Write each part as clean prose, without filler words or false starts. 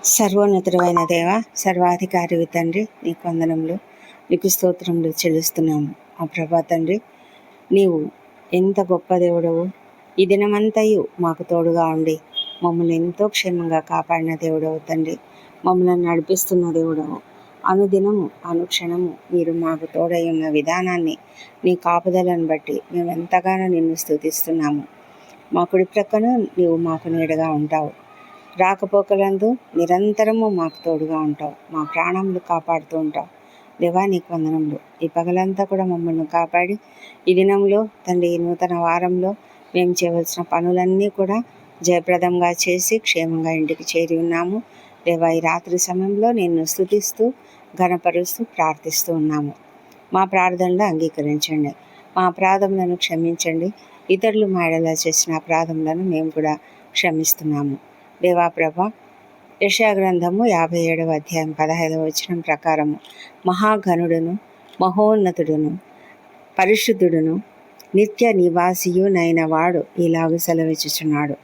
సర్వోన్నతుడైన దేవ, సర్వాధికారి తండ్రి, నీకు వందనములు, నీకు స్తోత్రములు చెల్లిస్తున్నాము. ఆ ప్రభా తండ్రి, నీవు ఎంత గొప్ప దేవుడవు. ఈ దినమంతయు మాకు తోడుగా ఉండి మమ్మల్ని ఎంతో క్షేమంగా కాపాడిన దేవుడవు తండ్రి. మమ్మల్ని నడిపిస్తున్న దేవుడవు. అనుదినము అనుక్షణము మీరు మాకు తోడై ఉన్న విధానాన్ని, నీ కాపుదలను బట్టి మేము ఎంతగానో నిన్ను స్తుతిస్తున్నాము. మా కుడి ప్రక్కన నీవు మాకు నీడగా ఉంటావు. రాకపోకలందు నిరంతరము మాకు తోడుగా ఉంటావు. మా ప్రాణములు కాపాడుతూ ఉంటావు. దేవా, నీకు వందనములు. ఈ పగలంతా కూడా మమ్మల్ని కాపాడి ఈ దినంలో తండ్రి, ఈ నూతన వారంలో మేము చేయవలసిన పనులన్నీ కూడా జయప్రదంగా చేసి క్షేమంగా ఇంటికి చేరి ఉన్నాము. దేవా, ఈ రాత్రి సమయంలో నిన్ను స్తుతిస్తూ ఘనపరుస్తూ ప్రార్థిస్తూ ఉన్నాము. మా ప్రార్థనలు అంగీకరించండి. మా అపరాధములను క్షమించండి. ఇతరులు మా ఎడల చేసిన అపరాధములను మేము కూడా క్షమిస్తున్నాము. దేవా ప్రభా, యెషయా గ్రంథము 57వ అధ్యాయం 15వ వచనం ప్రకారము, మహాఘనుడును మహోన్నతుడును పరిశుద్ధుడును నిత్య నివాసియు నైన వాడు ఇలాగు సెలవిచ్చుచున్నాడు.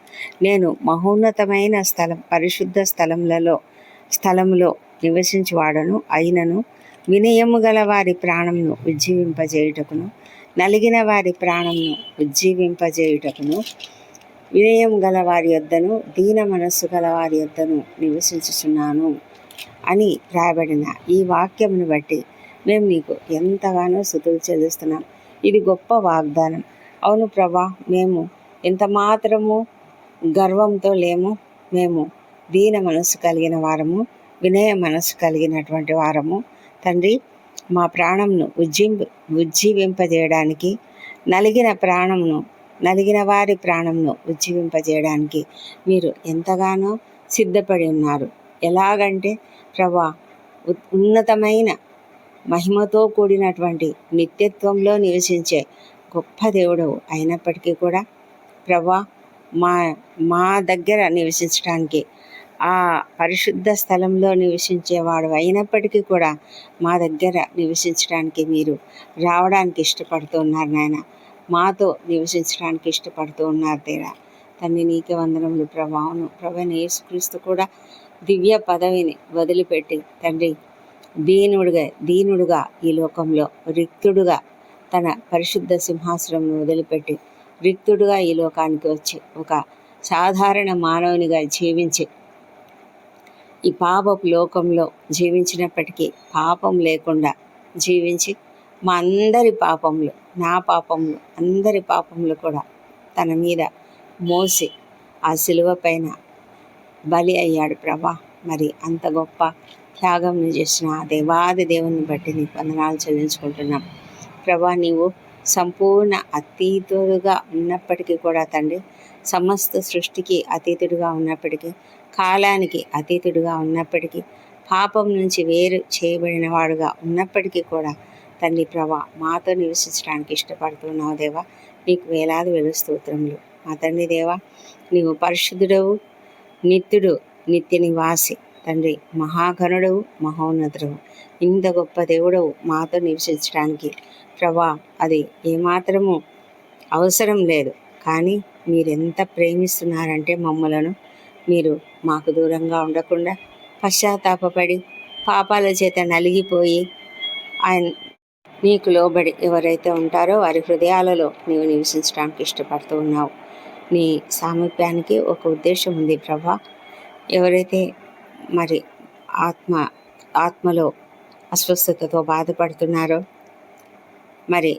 నేను మహోన్నతమైన పరిశుద్ధ స్థలములో నివసించువాడను అయినను వినయము గల వారి ప్రాణమును ఉజ్జీవింపజేయుటకును నలిగిన వారి ప్రాణమును ఉజ్జీవింపజేయుటకును వినయం గల వారి యొద్దను దీన మనస్సు గల వారి యొద్దను నివసించుచున్నాను అని రాయబడిన ఈ వాక్యమును బట్టి మేము నీకు ఎంతగానో స్తుతులు చెల్లిస్తున్నాం. ఇది గొప్ప వాగ్దానం. అవును ప్రభా, మేము ఎంత మాత్రము గర్వంతో లేము. మేము దీన మనస్సు కలిగిన వారము, వినయ మనస్సు కలిగినటువంటి వారము తండ్రి. మా ప్రాణంను ఉజ్జీవింపజేయడానికి, నలిగిన వారి ప్రాణంను ఉజ్జీవింపజేయడానికి మీరు ఎంతగానో సిద్ధపడి ఉన్నారు. ఎలాగంటే ప్రభా, ఉన్నతమైన మహిమతో కూడినటువంటి నిత్యత్వంలో నివసించే గొప్ప దేవుడవు అయినప్పటికీ కూడా ప్రభా, మా దగ్గర నివసించడానికి, ఆ పరిశుద్ధ స్థలంలో నివసించేవాడు అయినప్పటికీ కూడా మా దగ్గర నివసించడానికి మీరు రావడానికి ఇష్టపడుతూ ఉన్నారు నాయన. మాతో నివసించడానికి ఇష్టపడుతూ ఉన్నారు దేవా. తండ్రి, నీకే వందనములు ప్రభావను. ప్రభువైన యేసుక్రీస్తు కూడా దివ్య పదవిని వదిలిపెట్టి తండ్రి, దీనుడుగా ఈ లోకంలో రిక్తుడుగా తన పరిశుద్ధ సింహాసనంను వదిలిపెట్టి రిక్తుడుగా ఈ లోకానికి వచ్చి ఒక సాధారణ మానవునిగా జీవించి ఈ పాపపు లోకంలో జీవించినప్పటికీ పాపం లేకుండా జీవించి మా అందరి పాపములు, నా పాపములు, అందరి పాపములు కూడా తన మీద మోసి ఆ శిలువ పైన బలి అయ్యాడు ప్రభా. మరి అంత గొప్ప త్యాగం చేసిన ఆ దేవాది దేవుని బట్టి నీకు వందనాలు చెల్లించుకుంటున్నాం ప్రభా. నీవు సంపూర్ణ అతీతుడుగా ఉన్నప్పటికీ కూడా తండ్రి, సమస్త సృష్టికి అతీతుడుగా ఉన్నప్పటికీ, కాలానికి అతీతుడుగా ఉన్నప్పటికీ, పాపం నుంచి వేరు చేయబడిన వాడుగా ఉన్నప్పటికీ కూడా తండ్రి ప్రభా, మాతో నివసించడానికి ఇష్టపడుతున్నావు దేవా. నీకు వేలాది స్తోత్రములు మా తండ్రి దేవా. నీవు పరిశుద్ధుడవు, నిత్యుడు, నిత్య నివాసి తండ్రి, మహాఘనుడవు, మహోన్నతుడవు. ఇంత గొప్ప దేవుడవు మాతో నివసించడానికి ప్రభా, అది ఏమాత్రము అవసరం లేదు. కానీ మీరెంత ప్రేమిస్తున్నారంటే మమ్మలను, మీరు మాకు దూరంగా ఉండకుండా పశ్చాత్తాపపడి పాపాల చేత నలిగిపోయి ఆయన నీకు లోబడి ఎవరైతే ఉంటారో వారి హృదయాలలో నీవు నివసించడానికి ఇష్టపడుతూ ఉన్నావు. నీ సామీప్యానికి ఒక ఉద్దేశం ఉంది ప్రభా. ఎవరైతే మరి ఆత్మలో అస్వస్థతతో బాధపడుతున్నారో, మరి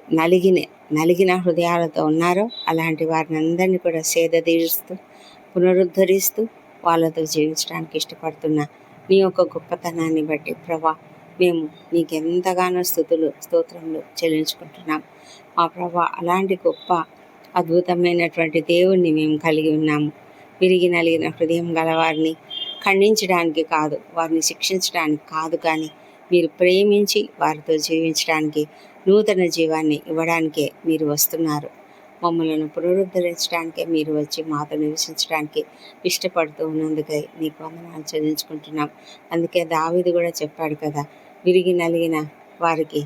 నలిగిన హృదయాలతో ఉన్నారో, అలాంటి వారిని అందరినీ కూడా సేదతీరుస్తూ పునరుద్ధరిస్తూ వాళ్ళతో జీవించడానికి ఇష్టపడుతున్నా నీ యొక్క గొప్పతనాన్ని బట్టి ప్రభా, మేము నీకెంతగానో స్తోత్రములు చెల్లించుకుంటున్నాం మా ప్రభా. అలాంటి గొప్ప అద్భుతమైనటువంటి దేవుణ్ణి మేము కలిగి ఉన్నాము. విరిగి నలిగిన హృదయం గలవారిని ఖండించడానికి కాదు, వారిని శిక్షించడానికి కాదు, కానీ మీరు ప్రేమించి వారితో జీవించడానికి, నూతన జీవాన్ని ఇవ్వడానికే మీరు వస్తున్నారు. మమ్మల్ని పునరుద్ధరించడానికే మీరు వచ్చి మాతో నివసించడానికి ఇష్టపడుతూ ఉన్నందుకై నీకు వందనాలు చెల్లించుకుంటున్నాం. అందుకే దావీదు కూడా చెప్పాడు కదా, విరిగి నలిగిన వారికి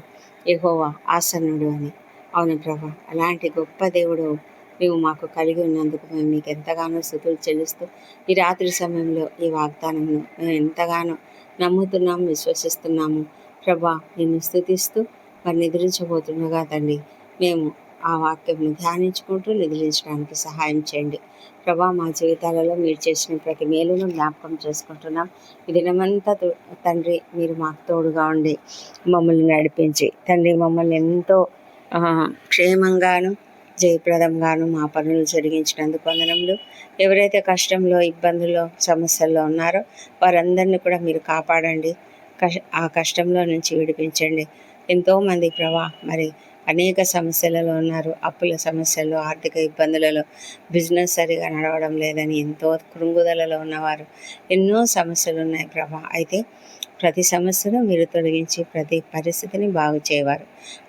యెహోవా ఆసన్నుడు అని. అవును ప్రభా, అలాంటి గొప్ప దేవుడు నీవు మాకు కలిగి ఉన్నందుకు మేము నీకు ఎంతగానో స్తుతులు చెల్లిస్తూ ఈ రాత్రి సమయంలో ఈ వాగ్దానంను మేము ఎంతగానో నమ్ముతున్నాము, విశ్వసిస్తున్నాము. ప్రభా, నిన్ను స్తుతిస్తూ మరి నిద్రించబోతుండగా తండ్రి మేము ఆ వాక్యంను ధ్యానించుకుంటూ నిద్రించడానికి సహాయం చేయండి. ప్రభా, మా జీవితాలలో మీరు చేసిన ప్రతి మేలును జ్ఞాపకం చేసుకుంటున్నాం. ఈ దినమంతా తండ్రి మీరు మాకు తోడుగా ఉండి మమ్మల్ని నడిపించి తండ్రి మమ్మల్ని ఎంతో క్షేమంగాను జయప్రదంగాను మా పనులు జరిగించినందుకు వందనములు. ఎవరైతే కష్టంలో, ఇబ్బందుల్లో, సమస్యల్లో ఉన్నారో వారందరినీ కూడా మీరు కాపాడండి. ఆ కష్టంలో నుంచి విడిపించండి. ఎంతోమంది ప్రభా మరి అనేక సమస్యలలో ఉన్నారు. అప్పుల సమస్యల్లో, ఆర్థిక ఇబ్బందులలో, బిజినెస్ సరిగా నడవడం లేదని ఎంతో కృంగుదలలో ఉన్నవారు, ఎన్నో సమస్యలు ఉన్నాయి ప్రభా. అయితే ప్రతి సమస్యను మీరు తొలగించి ప్రతి పరిస్థితిని బాగు చేయవారు.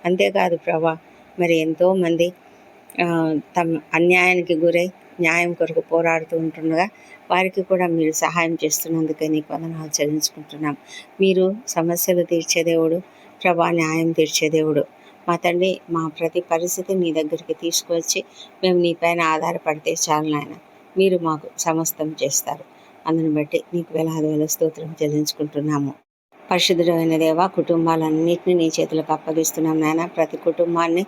అంతేకాదు ప్రభా, మరి ఎంతోమంది తమ అన్యాయానికి గురై న్యాయం కొరకు పోరాడుతూ ఉంటుండగా వారికి కూడా మీరు సహాయం చేస్తున్నందుకే నీకు వందనాలు చెల్లించుకుంటున్నాం. మీరు సమస్యలు తీర్చే దేవుడు ప్రభా, న్యాయం తీర్చే దేవుడు. మా తండ్రి, మా ప్రతి పరిస్థితిని నీ దగ్గరికి తీసుకువచ్చి మేము నీ పైన ఆధారపడితే చాలు నాయన, మీరు మాకు సమస్తం చేస్తారు. అందుని బట్టి నీకు వేలాది వేల స్తోత్రం చెల్లించుకుంటున్నాము. పరిశుద్ధుడైన దేవ, కుటుంబాలన్నింటినీ నీ చేతులకు అప్పగిస్తున్నాం నాయన. ప్రతి కుటుంబాన్ని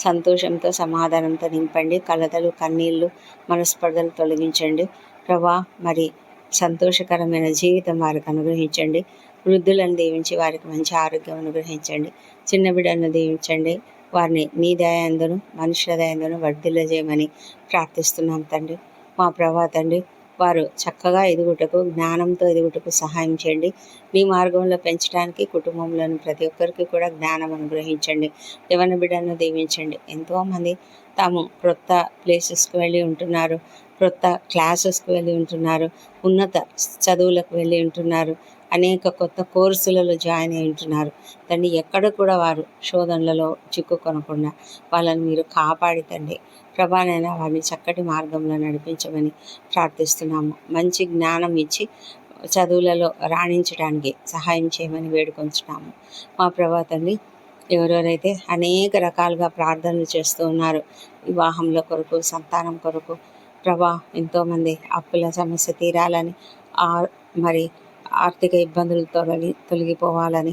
సంతోషంతో, సమాధానంతో నింపండి. కలతలు, కన్నీళ్ళు, మనస్పర్ధలు తొలగించండి ప్రభా. మరి సంతోషకరమైన జీవితం వారికి అనుగ్రహించండి. వృద్ధులను దీవించి వారికి మంచి ఆరోగ్యం అనుగ్రహించండి. చిన్న బిడ్డలను దీవించండి. వారిని నీ దయందును మనుషుల దయందును వర్ధిల్లజేయమని ప్రార్థిస్తున్నాం తండ్రి. మా ప్రభా తండ్రి, వారు చక్కగా ఎదుగుటకు, జ్ఞానంతో ఎదుగుటకు సహాయం చేయండి. నీ మార్గంలో పెంచడానికి కుటుంబంలోని ప్రతి ఒక్కరికి కూడా జ్ఞానం అనుగ్రహించండి. యవ్వన బిడ్డలను దీవించండి. ఎంతోమంది తాము క్రొత్త ప్లేసెస్కి వెళ్ళి ఉంటున్నారు, క్రొత్త క్లాసెస్కి వెళ్ళి ఉంటున్నారు, ఉన్నత చదువులకు వెళ్ళి ఉంటున్నారు, అనేక కొత్త కోర్సులలో జాయిన్ అయి ఉంటున్నారు. తండ్రి, ఎక్కడ కూడా వారు శోధనలలో చిక్కుకొనకుండా వాళ్ళని మీరు కాపాడి తండ్రి ప్రభానైనా వారిని చక్కటి మార్గంలో నడిపించమని ప్రార్థిస్తున్నాము. మంచి జ్ఞానం ఇచ్చి చదువులలో రాణించడానికి సహాయం చేయమని వేడుకొంచున్నాము. మా ప్రభా తండ్రి, ఎవరెవరైతే అనేక రకాలుగా ప్రార్థనలు చేస్తూ ఉన్నారు, వివాహంలో కొరకు, సంతానం కొరకు ప్రభా, ఎంతోమంది అప్పుల సమస్య తీరాలని, మరి ఆర్థిక ఇబ్బందులు తొలగిపోవాలని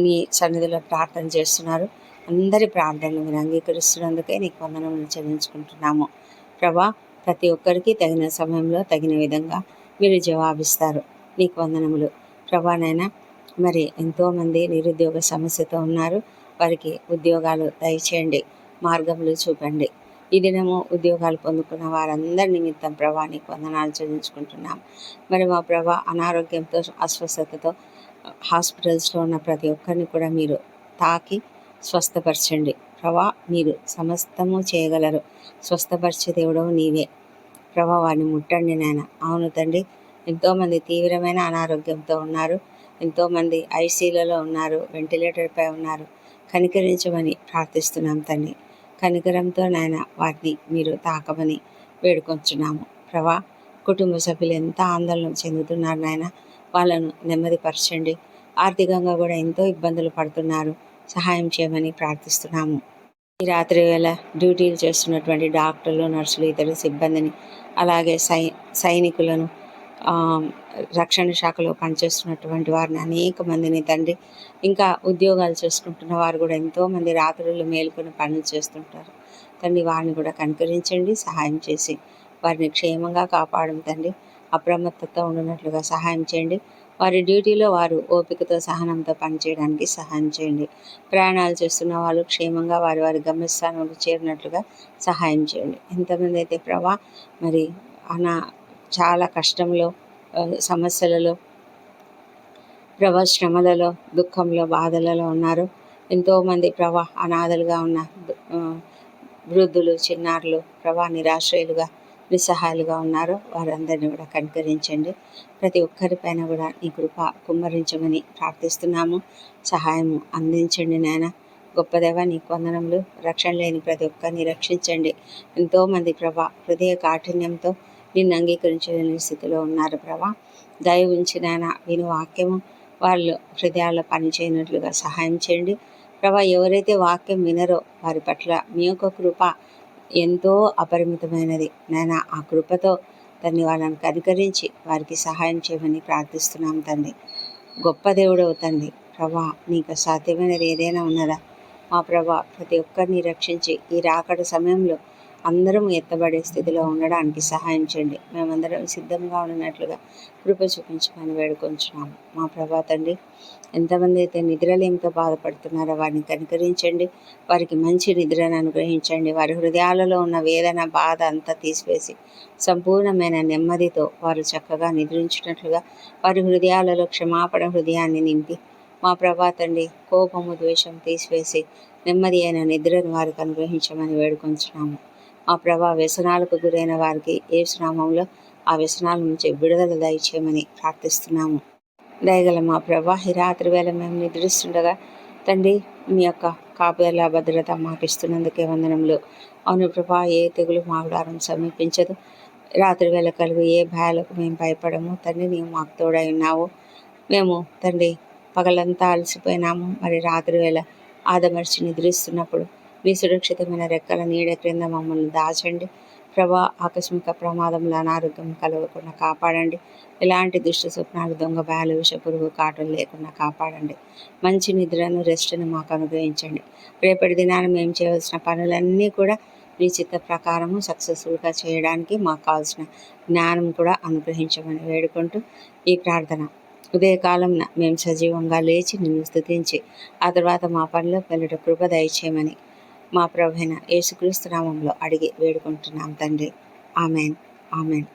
మీ సన్నిధిలో ప్రార్థన చేస్తున్నారు. అందరి ప్రార్థనలు మీరు అంగీకరిస్తున్నందుకే నీకు వందనములు చెల్లించుకుంటున్నాము ప్రభా. ప్రతి ఒక్కరికి తగిన సమయంలో తగిన విధంగా మీరు జవాబిస్తారు. నీకు వందనములు ప్రభానైనా. మరి ఎంతోమంది నిరుద్యోగ సమస్యతో ఉన్నారు, వారికి ఉద్యోగాలు దయచేయండి, మార్గములు చూపండి. ఈ దినము ఉద్యోగాలు పొందుకున్న వారందరి నిమిత్తం ప్రభా నీకు వందనాలు చెల్లించుకుంటున్నాం. మరి మా ప్రభా, అనారోగ్యంతో, అస్వస్థతతో హాస్పిటల్స్లో ఉన్న ప్రతి ఒక్కరిని కూడా మీరు తాకి స్వస్థపరచండి ప్రభా. మీరు సమస్తము చేయగలరు. స్వస్థపరిచే దేవుడవు నీవే ప్రభా. వారిని ముట్టండి నాయన. అవును తండ్రి, ఎంతోమంది తీవ్రమైన అనారోగ్యంతో ఉన్నారు, ఎంతోమంది ఐసీయూలలో ఉన్నారు, వెంటిలేటర్పై ఉన్నారు. కనికరించమని ప్రార్థిస్తున్నాం తండ్రి. కనికరంతో నాయన వారిని మీరు తాకమని వేడుకొంచున్నాము ప్రభా. కుటుంబ సభ్యులు ఎంత ఆందోళన చెందుతున్నారు నాయన, వాళ్ళను నెమ్మదిపరచండి. ఆర్థికంగా కూడా ఎంతో ఇబ్బందులు పడుతున్నారు, సహాయం చేయమని ప్రార్థిస్తున్నాము. ఈ రాత్రి వేళ డ్యూటీలు చేస్తున్నటువంటి డాక్టర్లు, నర్సులు, ఇతర సిబ్బందిని, అలాగే సైనికులను, రక్షణ శాఖలో పనిచేస్తున్నటువంటి వారిని అనేక మందిని తండ్రి, ఇంకా ఉద్యోగాలు చేసుకుంటున్న వారు కూడా ఎంతోమంది రాత్రులు మేలుకొని పనులు చేస్తుంటారు తండ్రి. వారిని కూడా కనికరించండి, సహాయం చేసి వారిని క్షేమంగా కాపాడం తండ్రి. అప్రమత్తతో ఉండినట్లుగా సహాయం చేయండి. వారి డ్యూటీలో వారు ఓపికతో, సహనంతో పనిచేయడానికి సహాయం చేయండి. ప్రయాణాలు చేస్తున్న వాళ్ళు క్షేమంగా వారి వారి గమ్యస్థానంలో చేరినట్లుగా సహాయం చేయండి. ఎంతమంది అయితే ప్రభా మరి చాలా కష్టంలో, సమస్యలలో, ప్రభా శ్రమలలో, దుఃఖంలో, బాధలలో ఉన్నారు. ఎంతోమంది ప్రభా అనాథలుగా ఉన్న వృద్ధులు, చిన్నారులు ప్రభా నిరాశ్రయులుగా, నిస్సహాయాలుగా ఉన్నారు. వారందరినీ కూడా కనికరించండి. ప్రతి ఒక్కరిపైన కూడా నీ కృప కుమ్మరించమని ప్రార్థిస్తున్నాము. సహాయము అందించండి నాయన. గొప్ప దేవ నీకు వందనములు. రక్షణ లేని ప్రతి ఒక్కరిని రక్షించండి. ఎంతోమంది ప్రభా హృదయ కాఠిన్యంతో నిన్ను అంగీకరించలేని స్థితిలో ఉన్నారు ప్రభా. దయ ఉంచి నాయన విని వాక్యము వాళ్ళు హృదయాల్లో పనిచేయనట్లుగా సహాయం చేయండి ప్రభా. ఎవరైతే వాక్యం వినరో వారి పట్ల మీ యొక్క కృప ఎంతో అపరిమితమైనది నాయన. ఆ కృపతో తండ్రి వాళ్ళని కనికరించి వారికి సహాయం చేయమని ప్రార్థిస్తున్నాం తండ్రి. గొప్ప దేవుడవు తండ్రి. ప్రభా, నీకు సాధ్యమైనది ఏదైనా ఉన్నదా? మా ప్రభా, ప్రతి ఒక్కరిని రక్షించి ఈ రాకడ సమయంలో అందరం ఎత్తబడే స్థితిలో ఉండడానికి సహాయం చేయండి. మేమందరం సిద్ధంగా ఉన్నట్లుగా కృప చూపించమని వేడుకొంచున్నాము మా ప్రభా తండ్రి. ఎంతమంది అయితే నిద్రలేమితో బాధపడుతున్నారో వారిని కనికరించండి. వారికి మంచి నిద్రను అనుగ్రహించండి. వారి హృదయాలలో ఉన్న వేదన, బాధ అంతా తీసివేసి సంపూర్ణమైన నెమ్మదితో వారు చక్కగా నిద్రించినట్లుగా వారి హృదయాలలో క్షమాపణ హృదయాన్ని నింపి మా ప్రభా తండ్రి, కోపము, ద్వేషం తీసివేసి నెమ్మది అయిన నిద్రను వారికి అనుగ్రహించమని వేడుకొంచున్నాము మా ప్రభా. వ్యసనాలకు గురైన వారికి యేసు నామములో ఆ వ్యసనాల నుంచి విడుదల దయచేయమని ప్రార్థిస్తున్నాము. దయగల మా ప్రభా, ఈ రాత్రి వేళ మేము నిద్రిస్తుండగా తండ్రి మీ యొక్క కాపుదల భద్రత మాకు ఇస్తున్నందుకే వందనములు. అవును ప్రభా, ఏ తెగులు మా గుడారం సమీపించదు. రాత్రి వేళ కలుగు ఏ భయాలకు మేము భయపడము తండ్రి. నీవు మాకు తోడై ఉన్నావు. మేము తండ్రి పగలంతా అలసిపోయినాము, మరి రాత్రి వేళ ఆదమర్చి నిద్రిస్తున్నప్పుడు మీ సురక్షితమైన రెక్కల నీడ క్రింద మమ్మల్ని దాచండి ప్రభా. ఆకస్మిక ప్రమాదంలో అనారోగ్యం కలగకుండా కాపాడండి. ఎలాంటి దుష్ట స్వప్నాలు, దొంగ భయాలు, విషపురుగు కాటలు లేకుండా కాపాడండి. మంచి నిద్రను, రెస్ట్ని మాకు అనుగ్రహించండి. రేపటి దినాన మేము చేయవలసిన పనులన్నీ కూడా మీ చిత్త ప్రకారము సక్సెస్ఫుల్గా చేయడానికి మాకు కావాల్సిన జ్ఞానం కూడా అనుగ్రహించమని వేడుకుంటూ ఈ ప్రార్థన ఉదయకాలంన మేము సజీవంగా లేచి నిన్ను స్తుతించి ఆ తర్వాత మా పనిలో వెళ్ళుట కృప దయచేయమని మా ప్రభువైన యేసుక్రీస్తు నామంలో అడిగి వేడుకుంటున్నాం తండ్రి. Amen, amen.